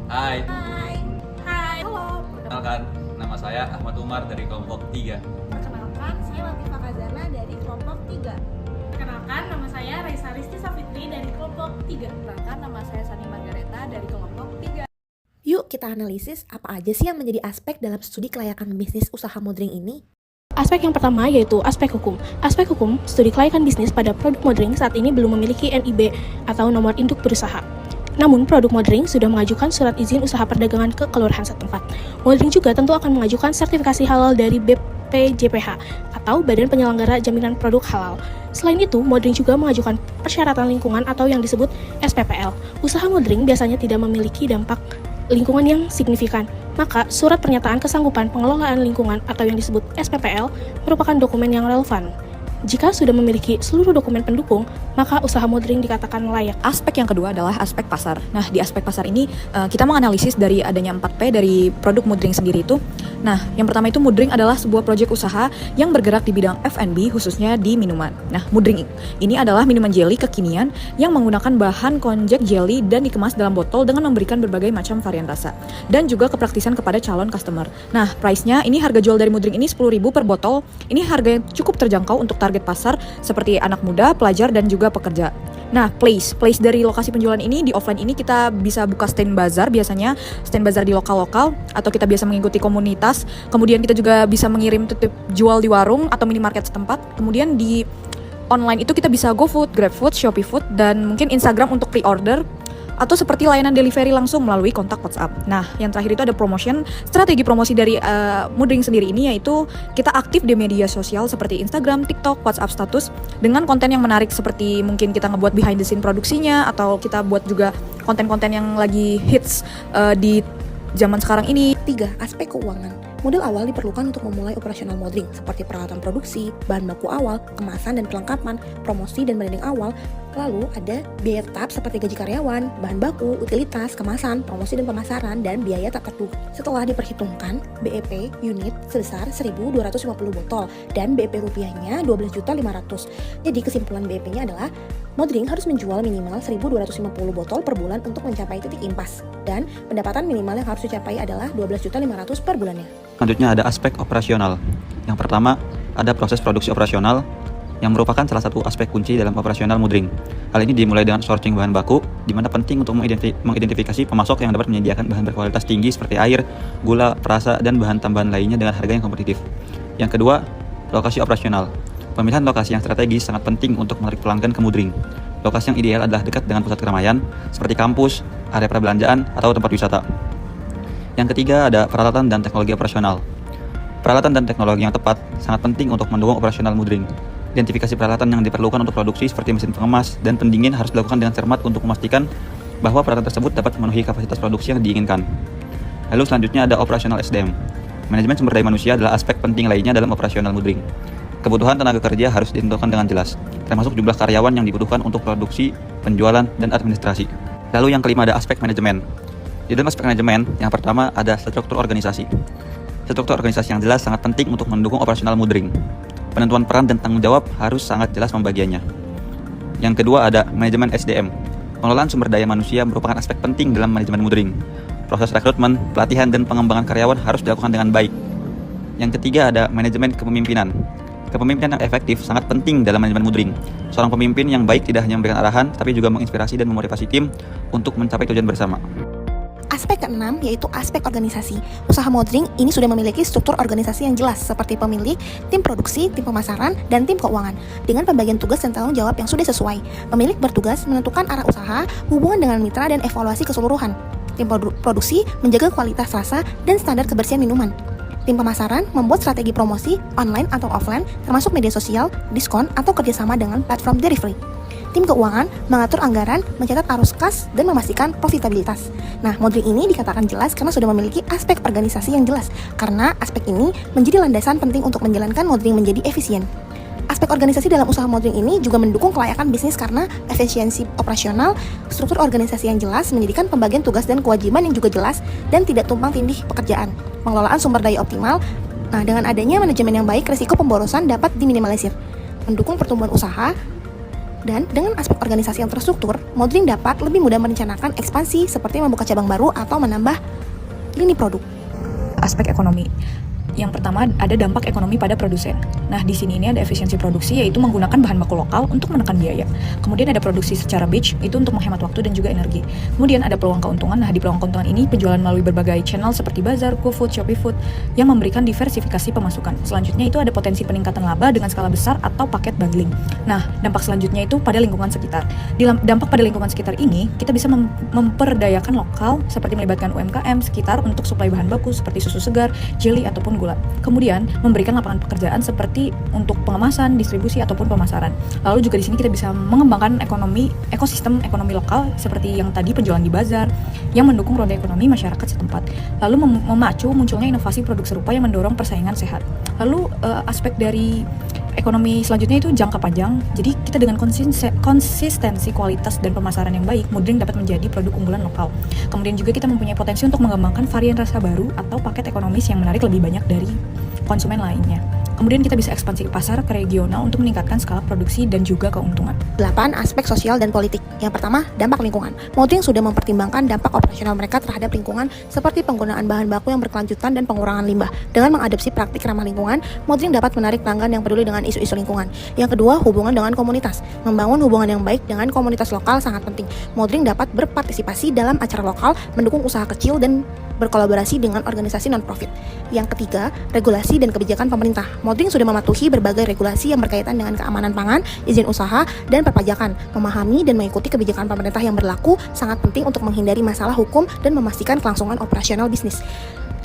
Hai, Hai. Hai. Halo. kenalkan nama saya Ahmad Umar dari kelompok 3. Perkenalkan, saya Latifah Kazana dari kelompok 3. Perkenalkan, nama saya Raisa Risti Safitri dari kelompok 3. Perkenalkan, nama saya Sani Margareta dari kelompok 3. Yuk kita analisis apa aja sih yang menjadi aspek dalam studi kelayakan bisnis usaha mothering ini. Aspek yang pertama yaitu aspek hukum. Aspek hukum, studi kelayakan bisnis pada produk mothering saat ini belum memiliki NIB atau nomor induk berusaha. Namun, produk mothering sudah mengajukan surat izin usaha perdagangan ke kelurahan setempat. Mothering juga tentu akan mengajukan sertifikasi halal dari BPJPH atau Badan Penyelenggara Jaminan Produk Halal. Selain itu, mothering juga mengajukan persyaratan lingkungan atau yang disebut SPPL. Usaha mothering biasanya tidak memiliki dampak lingkungan yang signifikan, maka surat pernyataan kesanggupan pengelolaan lingkungan atau yang disebut SPPL merupakan dokumen yang relevan. Jika sudah memiliki seluruh dokumen pendukung, maka usaha mothering dikatakan layak. Aspek yang kedua adalah aspek pasar. Nah, di aspek pasar ini kita menganalisis dari adanya 4P dari produk mothering sendiri itu. Nah, yang pertama itu mothering adalah sebuah proyek usaha yang bergerak di bidang F&B khususnya di minuman. Nah, mothering ini adalah minuman jelly kekinian yang menggunakan bahan konjac jelly dan dikemas dalam botol dengan memberikan berbagai macam varian rasa dan juga kepraktisan kepada calon customer. Nah, price-nya ini harga jual dari mothering ini 10.000 per botol. Ini harga yang cukup terjangkau untuk target pasar seperti anak muda, pelajar dan juga pekerja. Nah, place dari lokasi penjualan ini di offline ini kita bisa buka stand bazar, biasanya stand bazar di lokal-lokal, atau kita biasa mengikuti komunitas. Kemudian kita juga bisa mengirim titip jual di warung atau minimarket setempat. Kemudian di online itu kita bisa GoFood, GrabFood, ShopeeFood, dan mungkin Instagram untuk pre-order, atau seperti layanan delivery langsung melalui kontak WhatsApp. Nah, yang terakhir itu ada promotion. Strategi promosi dari mothering sendiri ini yaitu kita aktif di media sosial seperti Instagram, TikTok, WhatsApp status dengan konten yang menarik seperti mungkin kita ngebuat behind the scene produksinya atau kita buat juga konten-konten yang lagi hits di zaman sekarang ini. 3. Aspek keuangan. Modal awal diperlukan untuk memulai operasional mothering seperti peralatan produksi, bahan baku awal, kemasan dan kelengkapan, promosi dan branding awal. Lalu ada biaya tetap seperti gaji karyawan, bahan baku, utilitas, kemasan, promosi dan pemasaran, dan biaya tak terduga. Setelah diperhitungkan, BEP unit sebesar 1.250 botol dan BEP rupiahnya 12.500.000. Jadi kesimpulan BEP-nya adalah mothering harus menjual minimal 1.250 botol per bulan untuk mencapai titik impas, dan pendapatan minimal yang harus dicapai adalah 12.500.000 per bulannya. Selanjutnya ada aspek operasional. Yang pertama, ada proses produksi operasional yang merupakan salah satu aspek kunci dalam operasional mothering. Hal ini dimulai dengan sourcing bahan baku, di mana penting untuk mengidentifikasi pemasok yang dapat menyediakan bahan berkualitas tinggi seperti air, gula, perasa, dan bahan tambahan lainnya dengan harga yang kompetitif. Yang kedua, lokasi operasional. Pemilihan lokasi yang strategis sangat penting untuk menarik pelanggan ke mothering. Lokasi yang ideal adalah dekat dengan pusat keramaian, seperti kampus, area perbelanjaan, atau tempat wisata. Yang ketiga ada peralatan dan teknologi operasional. Peralatan dan teknologi yang tepat sangat penting untuk mendukung operasional mothering. Identifikasi peralatan yang diperlukan untuk produksi seperti mesin pengemas dan pendingin harus dilakukan dengan cermat untuk memastikan bahwa peralatan tersebut dapat memenuhi kapasitas produksi yang diinginkan. Lalu selanjutnya ada operasional SDM. Manajemen sumber daya manusia adalah aspek penting lainnya dalam operasional mothering. Kebutuhan tenaga kerja harus ditentukan dengan jelas, termasuk jumlah karyawan yang dibutuhkan untuk produksi, penjualan, dan administrasi. Lalu yang kelima ada aspek manajemen. Di dalam aspek manajemen, yang pertama ada struktur organisasi. Struktur organisasi yang jelas sangat penting untuk mendukung operasional mothering. Penentuan peran dan tanggung jawab harus sangat jelas pembagiannya. Yang kedua ada manajemen SDM. Pengelolaan sumber daya manusia merupakan aspek penting dalam manajemen mothering. Proses rekrutmen, pelatihan, dan pengembangan karyawan harus dilakukan dengan baik. Yang ketiga ada manajemen kepemimpinan. Kepemimpinan yang efektif sangat penting dalam manajemen mothering. Seorang pemimpin yang baik tidak hanya memberikan arahan, tapi juga menginspirasi dan memotivasi tim untuk mencapai tujuan bersama. Aspek keenam yaitu aspek organisasi. Usaha mothering ini sudah memiliki struktur organisasi yang jelas seperti pemilik, tim produksi, tim pemasaran, dan tim keuangan dengan pembagian tugas dan tanggung jawab yang sudah sesuai. Pemilik bertugas menentukan arah usaha, hubungan dengan mitra, dan evaluasi keseluruhan. Tim produksi menjaga kualitas rasa dan standar kebersihan minuman. Tim pemasaran membuat strategi promosi online atau offline termasuk media sosial, diskon, atau kerjasama dengan platform delivery. Tim keuangan mengatur anggaran, mencatat arus kas, dan memastikan profitabilitas. Nah, mothering ini dikatakan jelas karena sudah memiliki aspek organisasi yang jelas, karena aspek ini menjadi landasan penting untuk menjalankan mothering menjadi efisien. Aspek organisasi dalam usaha mothering ini juga mendukung kelayakan bisnis karena efisiensi operasional, struktur organisasi yang jelas, menjadikan pembagian tugas dan kewajiban yang juga jelas, dan tidak tumpang tindih pekerjaan. Pengelolaan sumber daya optimal. Nah, dengan adanya manajemen yang baik, risiko pemborosan dapat diminimalisir. Mendukung pertumbuhan usaha, Dan dengan aspek organisasi yang terstruktur, Modring dapat lebih mudah merencanakan ekspansi seperti membuka cabang baru atau menambah lini produk. Aspek ekonomi. Yang pertama ada dampak ekonomi pada produsen. Nah, di sini ini ada efisiensi produksi, yaitu menggunakan bahan baku lokal untuk menekan biaya. Kemudian ada produksi secara batch, itu untuk menghemat waktu dan juga energi. Kemudian ada peluang keuntungan. Nah, di peluang keuntungan ini penjualan melalui berbagai channel seperti Bazar, GoFood, Shopee Food yang memberikan diversifikasi pemasukan. Selanjutnya itu ada potensi peningkatan laba dengan skala besar atau paket bundling. Nah, dampak selanjutnya itu pada lingkungan sekitar. Dampak pada lingkungan sekitar ini, kita bisa memperdayakan lokal seperti melibatkan UMKM sekitar untuk suplai bahan baku seperti susu segar, jelly ataupun gula. Kemudian memberikan lapangan pekerjaan seperti untuk pengemasan, distribusi ataupun pemasaran. Lalu juga di sini kita bisa mengembangkan ekosistem ekonomi lokal seperti yang tadi penjualan di bazar yang mendukung roda ekonomi masyarakat setempat. Lalu memacu munculnya inovasi produk serupa yang mendorong persaingan sehat. Lalu aspek dari ekonomi selanjutnya itu jangka panjang. Jadi kita dengan konsistensi kualitas dan pemasaran yang baik, Modring dapat menjadi produk unggulan lokal. Kemudian juga kita mempunyai potensi untuk mengembangkan varian rasa baru atau paket ekonomis yang menarik lebih banyak dari konsumen lainnya. Kemudian kita bisa ekspansi ke pasar ke regional untuk meningkatkan skala produksi dan juga keuntungan. 8. Aspek sosial dan politik. Yang pertama, dampak lingkungan. Modring sudah mempertimbangkan dampak operasional mereka terhadap lingkungan seperti penggunaan bahan baku yang berkelanjutan dan pengurangan limbah. Dengan mengadopsi praktik ramah lingkungan, Modring dapat menarik pelanggan yang peduli dengan isu-isu lingkungan. Yang kedua, hubungan dengan komunitas. Membangun hubungan yang baik dengan komunitas lokal sangat penting. Modring dapat berpartisipasi dalam acara lokal, mendukung usaha kecil dan berkolaborasi dengan organisasi non-profit. Yang ketiga, regulasi dan kebijakan pemerintah. Modring sudah mematuhi berbagai regulasi yang berkaitan dengan keamanan pangan, izin usaha, dan perpajakan. Memahami dan mengikuti kebijakan pemerintah yang berlaku sangat penting untuk menghindari masalah hukum dan memastikan kelangsungan operasional bisnis.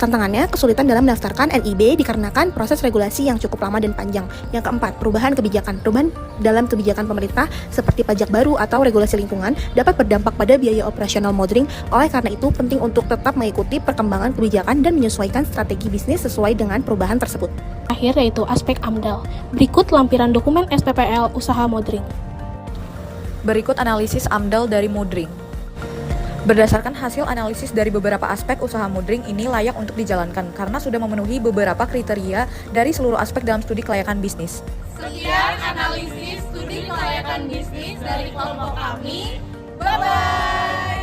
Tantangannya, kesulitan dalam mendaftarkan NIB dikarenakan proses regulasi yang cukup lama dan panjang. Yang keempat, perubahan kebijakan. Perubahan dalam kebijakan pemerintah seperti pajak baru atau regulasi lingkungan dapat berdampak pada biaya operasional Modring. Oleh karena itu, penting untuk tetap mengikuti perkembangan kebijakan dan menyesuaikan strategi bisnis sesuai dengan perubahan tersebut. Akhir yaitu aspek AMDAL. Berikut lampiran dokumen SPPL usaha Modring. Berikut analisis AMDAL dari Modring. Berdasarkan hasil analisis dari beberapa aspek usaha Modring ini layak untuk dijalankan karena sudah memenuhi beberapa kriteria dari seluruh aspek dalam studi kelayakan bisnis. Sekian analisis studi kelayakan bisnis dari kelompok kami. Bye-bye!